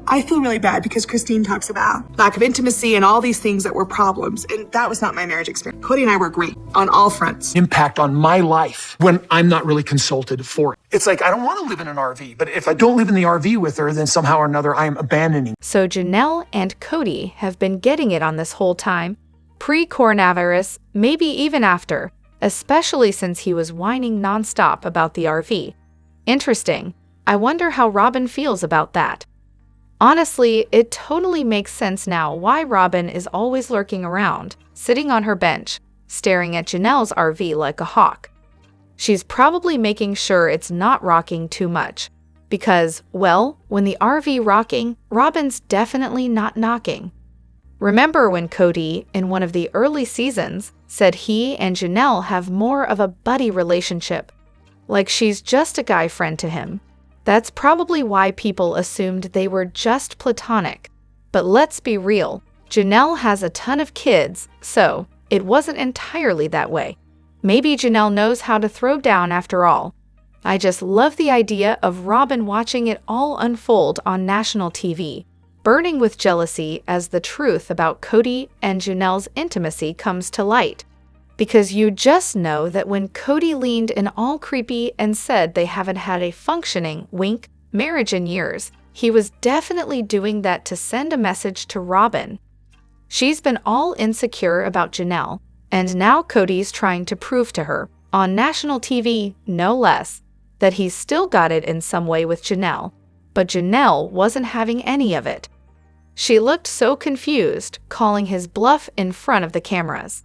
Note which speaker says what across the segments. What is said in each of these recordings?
Speaker 1: I feel really bad because Christine talks about lack of intimacy and all these things that were problems. And that was not my marriage experience. Kody and I were great on all fronts.
Speaker 2: Impact on my life when I'm not really consulted for it. It's like, I don't want to live in an RV, but if I don't live in the RV with her, then somehow or another I am abandoning.
Speaker 3: So Janelle and Kody have been getting it on this whole time, pre-coronavirus, maybe even after, especially since he was whining nonstop about the RV. Interesting. I wonder how Robyn feels about that. Honestly, it totally makes sense now why Robyn is always lurking around, sitting on her bench, staring at Janelle's RV like a hawk. She's probably making sure it's not rocking too much, because, well, when the RV rocking, Robyn's definitely not knocking. Remember when Kody, in one of the early seasons, said he and Janelle have more of a buddy relationship, like she's just a guy friend to him? That's probably why people assumed they were just platonic. But let's be real, Janelle has a ton of kids, so it wasn't entirely that way. Maybe Janelle knows how to throw down after all. I just love the idea of Robyn watching it all unfold on national TV, burning with jealousy as the truth about Kody and Janelle's intimacy comes to light. Because you just know that when Kody leaned in all creepy and said they haven't had a functioning, wink, marriage in years, he was definitely doing that to send a message to Robyn. She's been all insecure about Janelle, and now Kody's trying to prove to her, on national TV no less, that he's still got it in some way with Janelle, but Janelle wasn't having any of it. She looked so confused, calling his bluff in front of the cameras.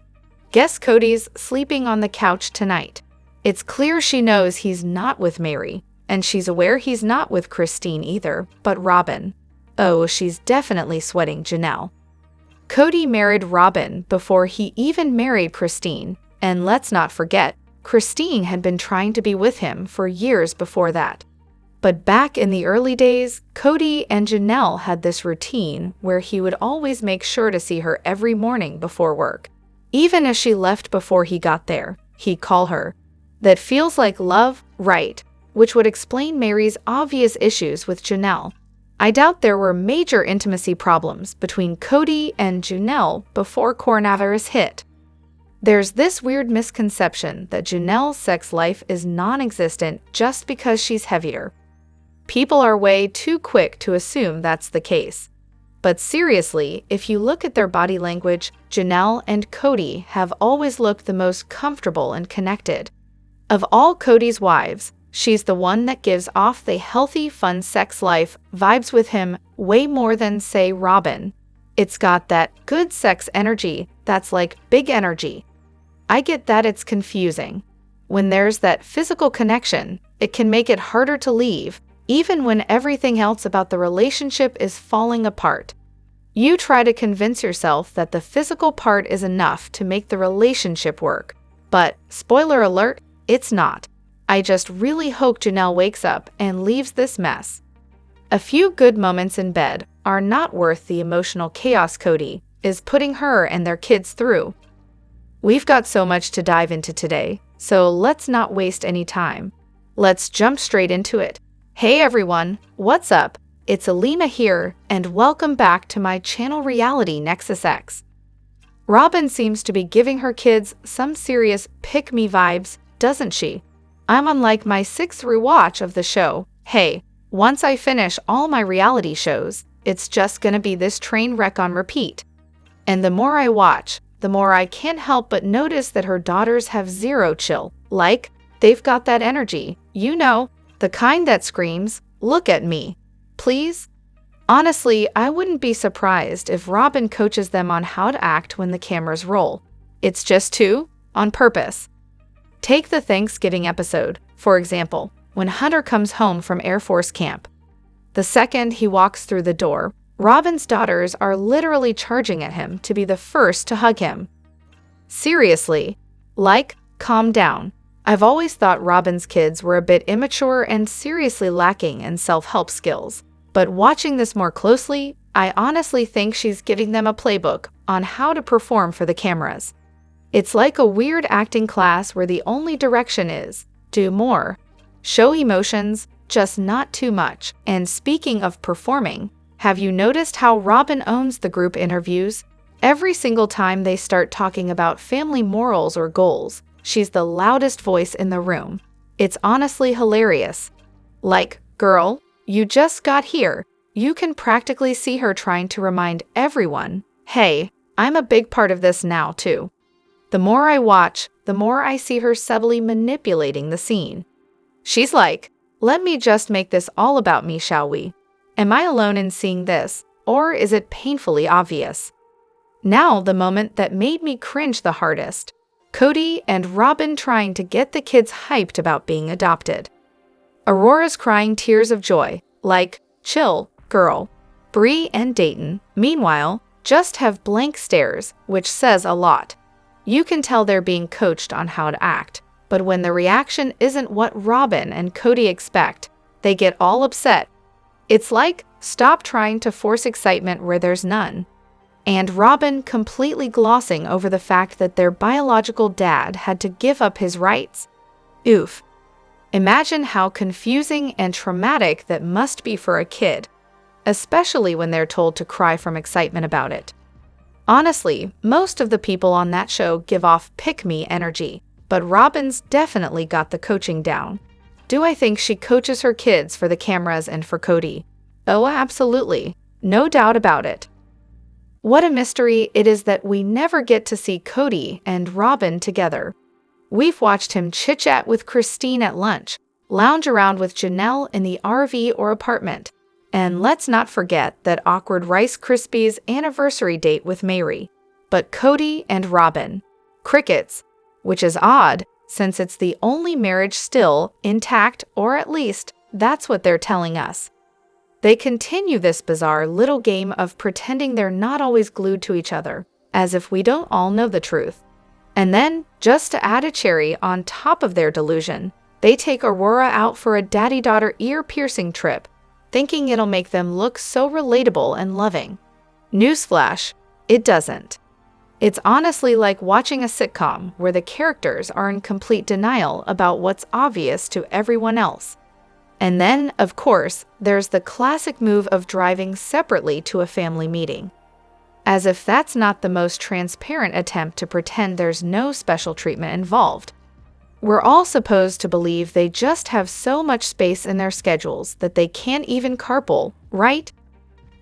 Speaker 3: Guess Kody's sleeping on the couch tonight. It's clear she knows he's not with Mary, and she's aware he's not with Christine either, but Robyn. Oh, she's definitely sweating Janelle. Kody married Robyn before he even married Christine, and let's not forget, Christine had been trying to be with him for years before that. But back in the early days, Kody and Janelle had this routine where he would always make sure to see her every morning before work. Even as she left before he got there, he'd call her. That feels like love, right? Which would explain Mary's obvious issues with Janelle. I doubt there were major intimacy problems between Kody and Janelle before coronavirus hit. There's this weird misconception that Janelle's sex life is non-existent just because she's heavier. People are way too quick to assume that's the case. But seriously, if you look at their body language, Janelle and Kody have always looked the most comfortable and connected. Of all Kody's wives, she's the one that gives off the healthy, fun sex life vibes with him way more than, say, Robyn. It's got that good sex energy that's like big energy. I get that it's confusing. When there's that physical connection, it can make it harder to leave, even when everything else about the relationship is falling apart. You try to convince yourself that the physical part is enough to make the relationship work. But, spoiler alert, it's not. I just really hope Janelle wakes up and leaves this mess. A few good moments in bed are not worth the emotional chaos Kody is putting her and their kids through. We've got so much to dive into today, so let's not waste any time. Let's jump straight into it. Hey everyone, what's up? It's Elena here, and welcome back to my channel Reality Nexus X. Robyn seems to be giving her kids some serious pick-me vibes, doesn't she? I'm on like my 6th rewatch of the show. Hey, once I finish all my reality shows, it's just gonna be this train wreck on repeat. And the more I watch, the more I can't help but notice that her daughters have zero chill. Like, they've got that energy, you know, the kind that screams, "Look at me, please." Honestly, I wouldn't be surprised if Robyn coaches them on how to act when the cameras roll. It's just too, on purpose. Take the Thanksgiving episode, for example, when Hunter comes home from Air Force camp. The second he walks through the door, Robyn's daughters are literally charging at him to be the first to hug him. Seriously, like, calm down. I've always thought Robyn's kids were a bit immature and seriously lacking in self-help skills. But watching this more closely, I honestly think she's giving them a playbook on how to perform for the cameras. It's like a weird acting class where the only direction is, do more. Show emotions, just not too much. And speaking of performing, Have you noticed how Robyn owns the group interviews? Every single time they start talking about family morals or goals, she's the loudest voice in the room. It's honestly hilarious. Like, girl, you just got here. You can practically see her trying to remind everyone, hey, I'm a big part of this now too. The more I watch, the more I see her subtly manipulating the scene. She's like, let me just make this all about me, shall we? Am I alone in seeing this, or is it painfully obvious? Now the moment that made me cringe the hardest. Kody and Robyn trying to get the kids hyped about being adopted. Aurora's crying tears of joy, like, chill, girl. Bree and Dayton, meanwhile, just have blank stares, which says a lot. You can tell they're being coached on how to act, but when the reaction isn't what Robyn and Kody expect, they get all upset. It's like, stop trying to force excitement where there's none. And Robyn completely glossing over the fact that their biological dad had to give up his rights. Oof. Imagine how confusing and traumatic that must be for a kid, especially when they're told to cry from excitement about it. Honestly, most of the people on that show give off pick-me energy, but Robyn's definitely got the coaching down. Do I think she coaches her kids for the cameras and for Kody? Oh, absolutely. No doubt about it. What a mystery it is that we never get to see Kody and Robyn together. We've watched him chit-chat with Christine at lunch, lounge around with Janelle in the RV or apartment, and let's not forget that awkward Rice Krispies anniversary date with Mary. But Kody and Robyn. Crickets, which is odd since it's the only marriage still intact, or at least that's what they're telling us. They continue this bizarre little game of pretending they're not always glued to each other, as if we don't all know the truth. And then, just to add a cherry on top of their delusion, they take Aurora out for a daddy-daughter ear-piercing trip, thinking it'll make them look so relatable and loving. Newsflash, it doesn't. It's honestly like watching a sitcom where the characters are in complete denial about what's obvious to everyone else. And then, of course, there's the classic move of driving separately to a family meeting. As if that's not the most transparent attempt to pretend there's no special treatment involved. We're all supposed to believe they just have so much space in their schedules that they can't even carpool, right?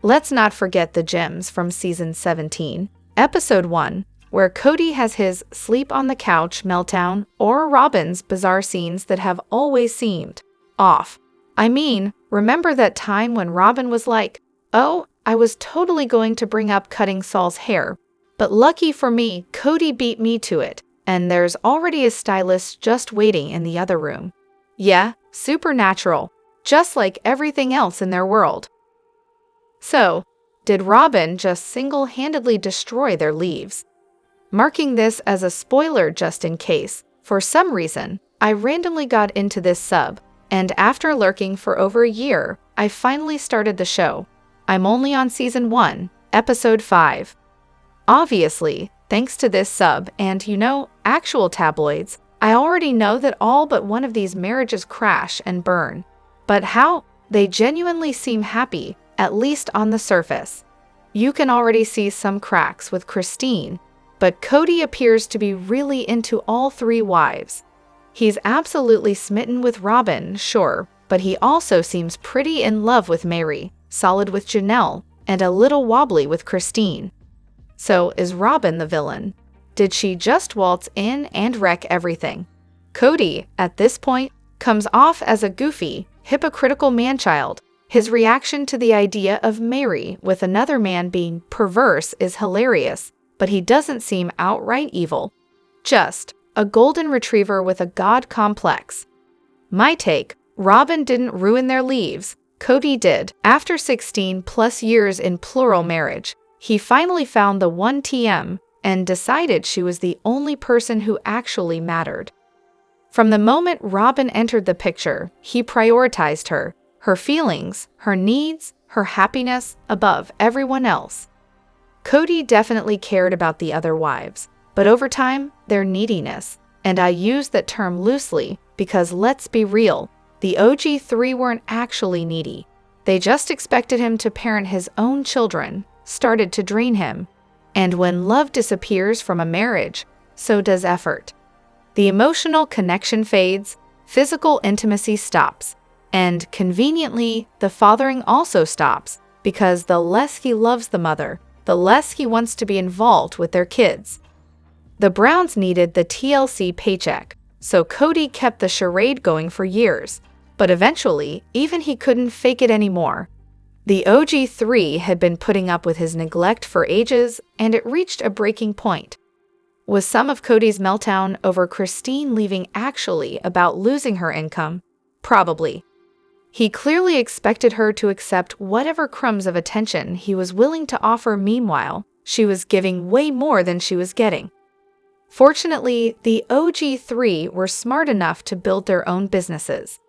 Speaker 3: Let's not forget the gems from season 17, episode 1, where Kody has his sleep on the couch meltdown, or Robyn's bizarre scenes that have always seemed off. I mean, remember that time when Robyn was like, oh, I was totally going to bring up cutting Saul's hair, but lucky for me, Kody beat me to it, and there's already a stylist just waiting in the other room. Yeah, supernatural, just like everything else in their world. So, did Robyn just single-handedly destroy their leaves? Marking this as a spoiler just in case, for some reason, I randomly got into this sub, and after lurking for over a year, I finally started the show. I'm only on season 1, episode 5. Obviously, thanks to this sub and, actual tabloids, I already know that all but one of these marriages crash and burn. But how? They genuinely seem happy, at least on the surface. You can already see some cracks with Christine, but Kody appears to be really into all 3 wives. He's absolutely smitten with Robyn, sure, but he also seems pretty in love with Mary, solid with Janelle, and a little wobbly with Christine. So is Robyn the villain? Did she just waltz in and wreck everything? Kody, at this point, comes off as a goofy, hypocritical man-child. His reaction to the idea of Mary with another man being perverse is hilarious, but he doesn't seem outright evil. Just a golden retriever with a god complex. My take, Robyn didn't ruin their leaves, Kody did. After 16 plus years in plural marriage, he finally found the one TM and decided she was the only person who actually mattered. From the moment Robyn entered the picture, he prioritized her feelings, her needs, her happiness above everyone else. Kody definitely cared about the other wives, but over time, their neediness, and I use that term loosely because let's be real, the OG 3 weren't actually needy. They just expected him to parent his own children, started to drain him. And when love disappears from a marriage, so does effort. The emotional connection fades, physical intimacy stops, and conveniently, the fathering also stops, because the less he loves the mother, the less he wants to be involved with their kids. The Browns needed the TLC paycheck, so Kody kept the charade going for years, but eventually, even he couldn't fake it anymore. The OG3 had been putting up with his neglect for ages, and it reached a breaking point. Was some of Kody's meltdown over Christine leaving actually about losing her income? Probably. He clearly expected her to accept whatever crumbs of attention he was willing to offer. Meanwhile, she was giving way more than she was getting. Fortunately, the OG3 were smart enough to build their own businesses.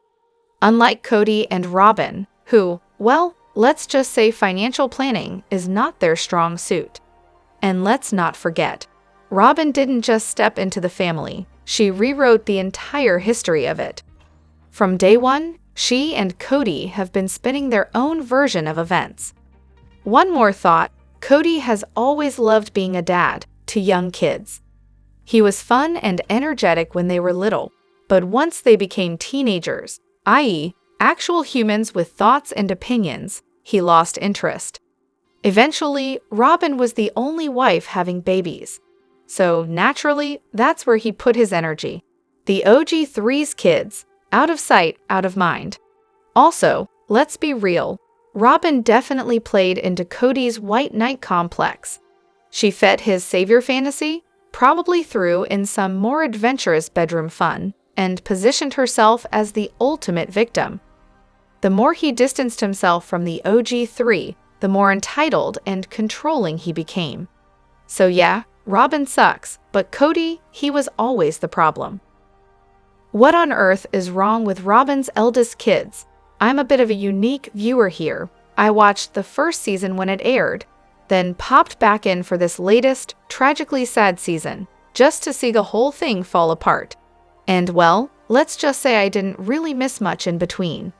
Speaker 3: Unlike Kody and Robyn, who, well, let's just say financial planning is not their strong suit. And let's not forget, Robyn didn't just step into the family, she rewrote the entire history of it. From day one, she and Kody have been spinning their own version of events. One more thought, Kody has always loved being a dad to young kids. He was fun and energetic when they were little, but once they became teenagers, i.e., actual humans with thoughts and opinions, he lost interest. Eventually, Robyn was the only wife having babies. So naturally, that's where he put his energy. The OG3's kids, out of sight, out of mind. Also, let's be real, Robyn definitely played into Kody's white knight complex. She fed his savior fantasy, probably threw in some more adventurous bedroom fun, and positioned herself as the ultimate victim. The more he distanced himself from the OG3, the more entitled and controlling he became. So yeah, Robyn sucks, but Kody, he was always the problem. What on earth is wrong with Robyn's eldest kids? I'm a bit of a unique viewer here. I watched the first season when it aired, then popped back in for this latest, tragically sad season, just to see the whole thing fall apart. And well, let's just say I didn't really miss much in between.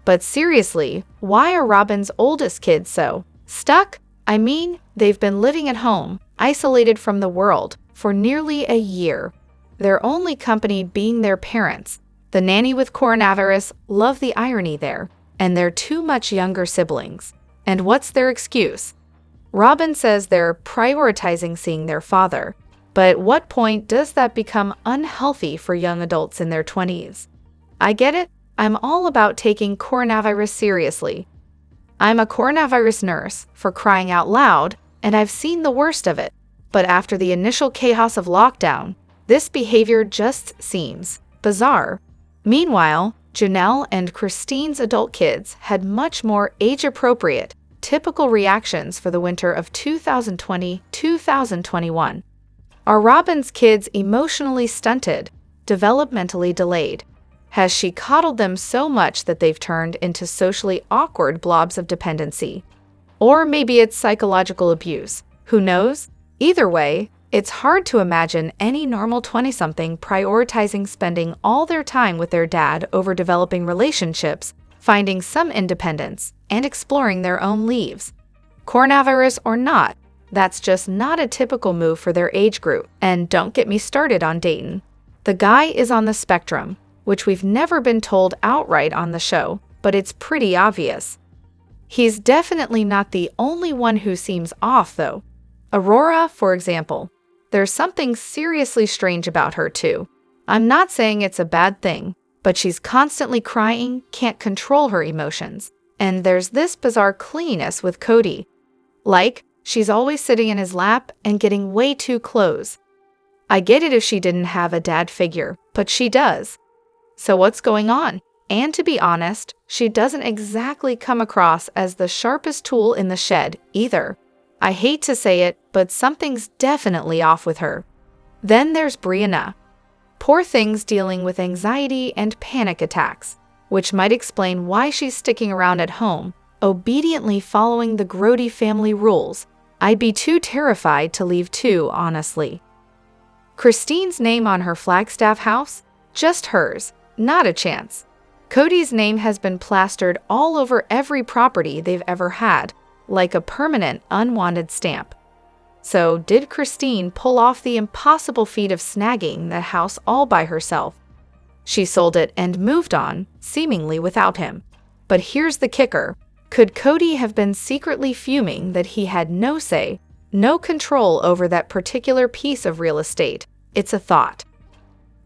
Speaker 3: But seriously, why are Robyn's oldest kids so stuck? I mean, they've been living at home, isolated from the world, for nearly a year. Their only company being their parents, the nanny with coronavirus, love the irony there, and their two much younger siblings. And what's their excuse? Robyn says they're prioritizing seeing their father, but at what point does that become unhealthy for young adults in their 20s? I get it, I'm all about taking coronavirus seriously. I'm a coronavirus nurse, for crying out loud, and I've seen the worst of it. But after the initial chaos of lockdown, this behavior just seems bizarre. Meanwhile, Janelle and Christine's adult kids had much more age-appropriate, typical reactions for the winter of 2020-2021. Are Robyn's kids emotionally stunted, developmentally delayed? Has she coddled them so much that they've turned into socially awkward blobs of dependency? Or maybe it's psychological abuse. Who knows? Either way, it's hard to imagine any normal 20-something prioritizing spending all their time with their dad over developing relationships, finding some independence, and exploring their own lives. Coronavirus or not, that's just not a typical move for their age group. And don't get me started on Dayton. The guy is on the spectrum, which we've never been told outright on the show, but it's pretty obvious. He's definitely not the only one who seems off, though. Aurora, for example. There's something seriously strange about her, too. I'm not saying it's a bad thing, but she's constantly crying, can't control her emotions. And there's this bizarre clinginess with Kody. Like, she's always sitting in his lap and getting way too close. I get it if she didn't have a dad figure, but she does. So what's going on? And to be honest, she doesn't exactly come across as the sharpest tool in the shed, either. I hate to say it, but something's definitely off with her. Then there's Brianna. Poor thing's dealing with anxiety and panic attacks, which might explain why she's sticking around at home, obediently following the Grody family rules. I'd be too terrified to leave too, honestly. Christine's name on her Flagstaff house? Just hers. Not a chance. Kody's name has been plastered all over every property they've ever had, like a permanent, unwanted stamp. So, did Christine pull off the impossible feat of snagging the house all by herself? She sold it and moved on, seemingly without him. But here's the kicker. Could Kody have been secretly fuming that he had no say, no control over that particular piece of real estate? It's a thought.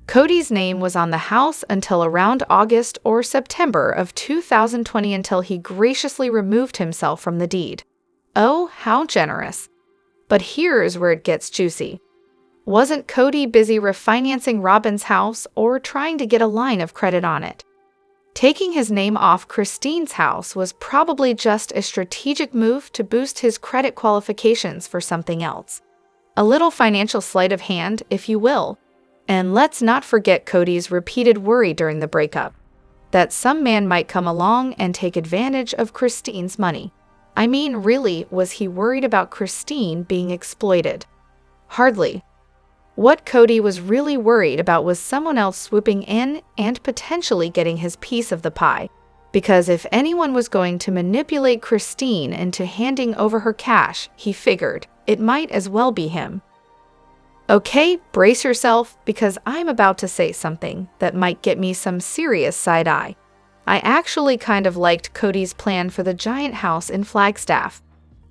Speaker 3: Kody's name was on the house until around August or September of 2020 until he graciously removed himself from the deed. Oh, how generous. But here's where it gets juicy. Wasn't Kody busy refinancing Robyn's house or trying to get a line of credit on it? Taking his name off Christine's house was probably just a strategic move to boost his credit qualifications for something else. A little financial sleight of hand, if you will. And let's not forget Kody's repeated worry during the breakup, that some man might come along and take advantage of Christine's money. I mean, really, was he worried about Christine being exploited? Hardly. What Kody was really worried about was someone else swooping in and potentially getting his piece of the pie. Because if anyone was going to manipulate Christine into handing over her cash, he figured it might as well be him. Okay, brace yourself, because I'm about to say something that might get me some serious side-eye. I actually kind of liked Kody's plan for the giant house in Flagstaff.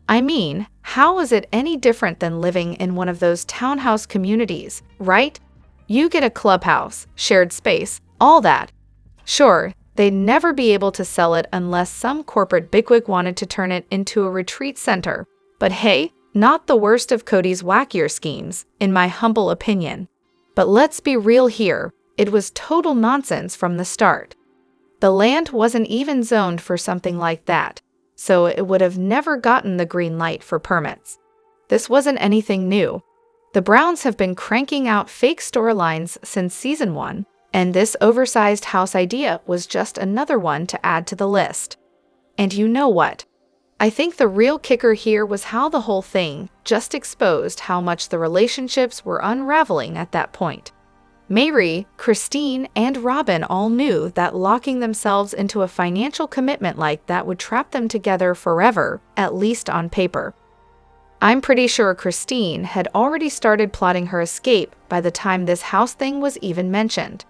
Speaker 3: I mean, how is it any different than living in one of those townhouse communities, right? You get a clubhouse, shared space, all that. Sure, they'd never be able to sell it unless some corporate bigwig wanted to turn it into a retreat center. But hey, not the worst of Kody's wackier schemes, in my humble opinion. But let's be real here, it was total nonsense from the start. The land wasn't even zoned for something like that, so it would have never gotten the green light for permits. This wasn't anything new. The Browns have been cranking out fake storylines since season 1, and this oversized house idea was just another one to add to the list. And you know what? I think the real kicker here was how the whole thing just exposed how much the relationships were unraveling at that point. Mary, Christine, and Robyn all knew that locking themselves into a financial commitment like that would trap them together forever, at least on paper. I'm pretty sure Christine had already started plotting her escape by the time this house thing was even mentioned.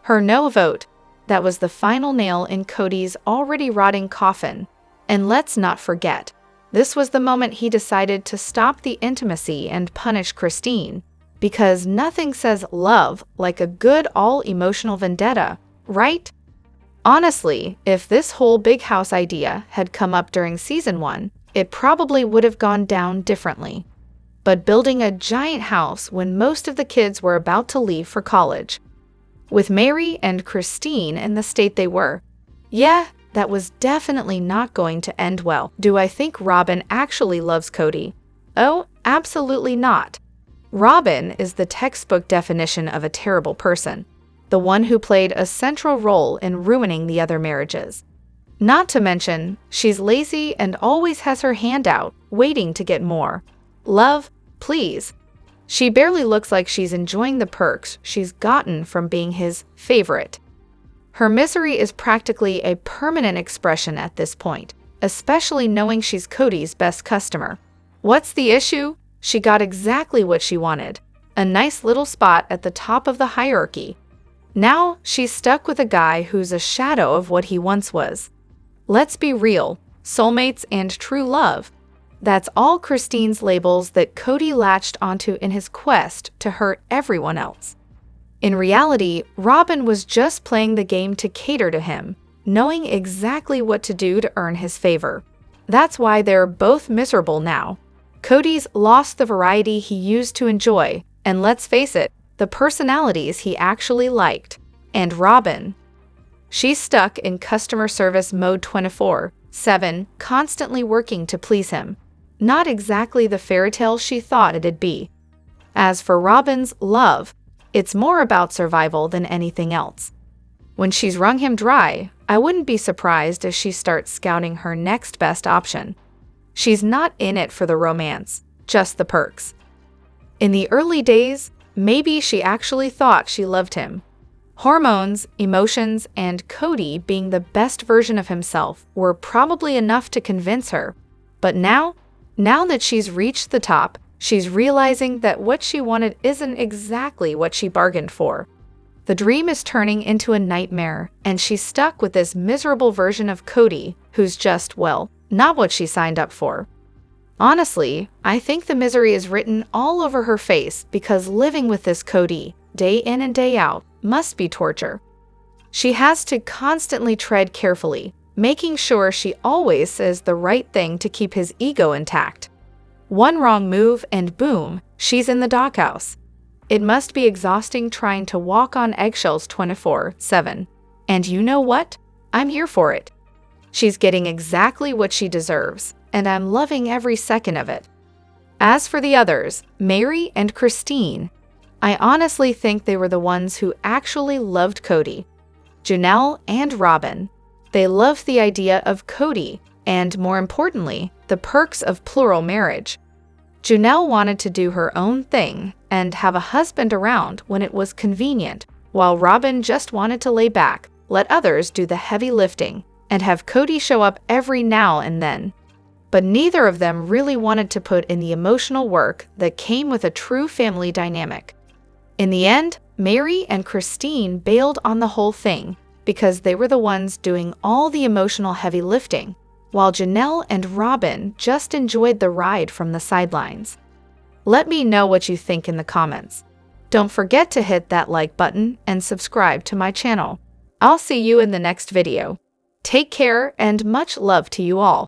Speaker 3: Her no vote, that was the final nail in Kody's already rotting coffin. And let's not forget, this was the moment he decided to stop the intimacy and punish Christine. Because nothing says love like a good all-emotional vendetta, right? Honestly, if this whole big house idea had come up during season 1, it probably would have gone down differently. But building a giant house when most of the kids were about to leave for college, with Mary and Christine in the state they were, yeah, that was definitely not going to end well. Do I think Robyn actually loves Kody? Oh, absolutely not. Robyn is the textbook definition of a terrible person, the one who played a central role in ruining the other marriages. Not to mention, she's lazy and always has her hand out, waiting to get more. Love, please. She barely looks like she's enjoying the perks she's gotten from being his favorite. Her misery is practically a permanent expression at this point, especially knowing she's Kody's best customer. What's the issue? She got exactly what she wanted, a nice little spot at the top of the hierarchy. Now she's stuck with a guy who's a shadow of what he once was. Let's be real, soulmates and true love. That's all Christine's labels that Kody latched onto in his quest to hurt everyone else. In reality, Robyn was just playing the game to cater to him, knowing exactly what to do to earn his favor. That's why they're both miserable now. Kody's lost the variety he used to enjoy, and let's face it, the personalities he actually liked. And Robyn, she's stuck in customer service mode 24/7, constantly working to please him. Not exactly the fairy tale she thought it'd be. As for Robyn's love, it's more about survival than anything else. When she's wrung him dry, I wouldn't be surprised if she starts scouting her next best option. She's not in it for the romance, just the perks. In the early days, maybe she actually thought she loved him. Hormones, emotions, and Kody being the best version of himself were probably enough to convince her. But now that she's reached the top, she's realizing that what she wanted isn't exactly what she bargained for. The dream is turning into a nightmare, and she's stuck with this miserable version of Kody who's just, well, not what she signed up for. Honestly, I think the misery is written all over her face because living with this Kody, day in and day out, must be torture. She has to constantly tread carefully, making sure she always says the right thing to keep his ego intact. One wrong move and boom, she's in the doghouse. It must be exhausting trying to walk on eggshells 24/7. And you know what? I'm here for it. She's getting exactly what she deserves, and I'm loving every second of it. As for the others, Meri and Christine, I honestly think they were the ones who actually loved Kody. Janelle and Robyn, they loved the idea of Kody and, more importantly, the perks of plural marriage. Janelle wanted to do her own thing and have a husband around when it was convenient, while Robyn just wanted to lay back, let others do the heavy lifting, and have Kody show up every now and then. But neither of them really wanted to put in the emotional work that came with a true family dynamic. In the end, Meri and Christine bailed on the whole thing because they were the ones doing all the emotional heavy lifting, while Janelle and Robyn just enjoyed the ride from the sidelines. Let me know what you think in the comments. Don't forget to hit that like button and subscribe to my channel. I'll see you in the next video. Take care and much love to you all.